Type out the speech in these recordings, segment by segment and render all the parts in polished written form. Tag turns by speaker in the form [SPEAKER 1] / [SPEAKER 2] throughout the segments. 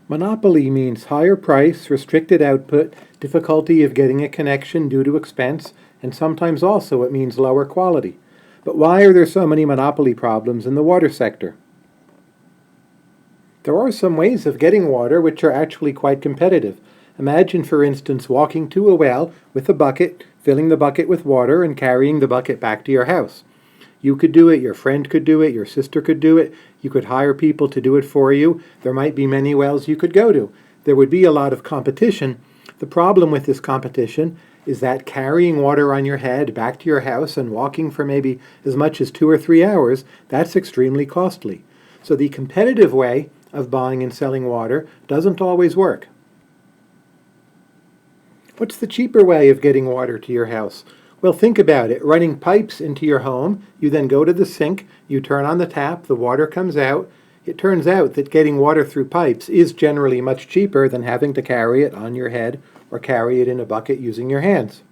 [SPEAKER 1] Monopoly means higher price, restricted output, difficulty of getting a connection due to expense, and sometimes also it means lower quality. But why are there so many monopoly problems in the water sector? There are some ways of getting water which are actually quite competitive. Imagine, for instance, walking to a well with a bucket, filling the bucket with water, and carrying the bucket back to your house. You could do it, your friend could do it, your sister could do it, you could hire people to do it for you. There might be many wells you could go to. There would be a lot of competition. The problem with this competition is that carrying water on your head back to your house and walking for maybe as much as 2 or 3 hours, that's extremely costly. So the competitive way of buying and selling water doesn't always work. What's the cheaper way of getting water to your house? Well, think about it. Running pipes into your home, you then go to the sink, you turn on the tap, the water comes out. It turns out that getting water through pipes is generally much cheaper than having to carry it on your head or carry it in a bucket using your hands.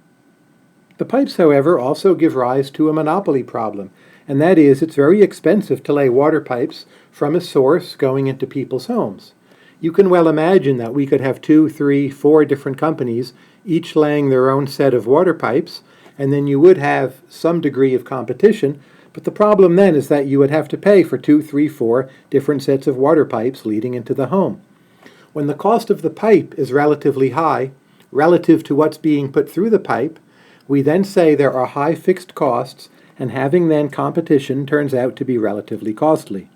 [SPEAKER 1] The pipes, however, also give rise to a monopoly problem, and that is it's very expensive to lay water pipes from a source going into people's homes. You can well imagine that we could have 2, 3, 4 different companies, each laying their own set of water pipes, and then you would have some degree of competition, but the problem then is that you would have to pay for 2, 3, 4 different sets of water pipes leading into the home. When the cost of the pipe is relatively high, relative to what's being put through the pipe, we then say there are high fixed costs, and having then competition turns out to be relatively costly.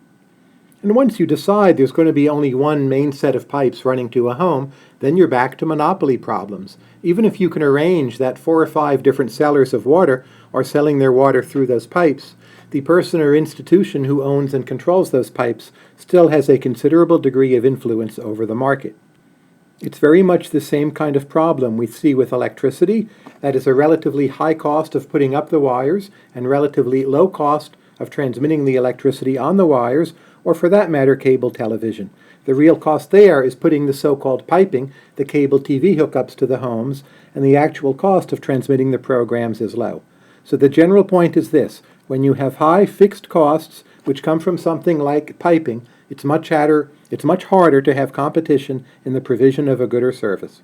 [SPEAKER 1] And once you decide there's going to be only one main set of pipes running to a home, then you're back to monopoly problems. Even if you can arrange that 4 or 5 different sellers of water are selling their water through those pipes, the person or institution who owns and controls those pipes still has a considerable degree of influence over the market. It's very much the same kind of problem we see with electricity. That is a relatively high cost of putting up the wires and relatively low cost of transmitting the electricity on the wires, or for that matter, cable television. The real cost there is putting the so-called piping, the cable TV hookups to the homes, and the actual cost of transmitting the programs is low. So the general point is this: when you have high fixed costs, which come from something like piping, it's much harder to have competition in the provision of a good or service.